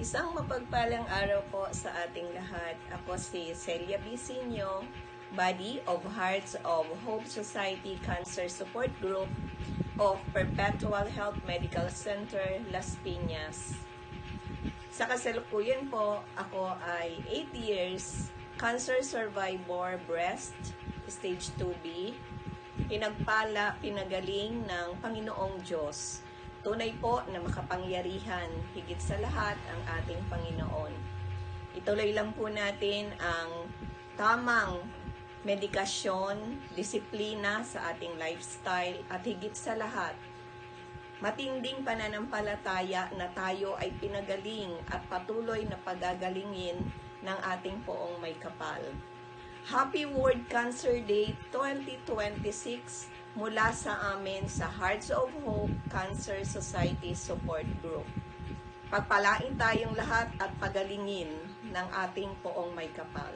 Isang mapagpalang araw po sa ating lahat. Ako si Celia Bisinio, Body of Hearts of Hope Society Cancer Support Group of Perpetual Health Medical Center, Las Piñas. Sa kasalukuyan po, ako ay 8 years cancer survivor breast, stage 2B, pinagpala, pinagaling ng Panginoong Diyos. Tunay po na makapangyarihan, higit sa lahat ang ating Panginoon. Ituloy lang po natin ang tamang medikasyon, disiplina sa ating lifestyle at higit sa lahat, matinding pananampalataya na tayo ay pinagaling at patuloy na pagagalingin ng ating poong may kapal. Happy World Cancer Day 2026 mula sa amin sa Hearts of Hope Cancer Society Support Group. Pagpalain tayong lahat at pagalingin ng ating poong may kapal.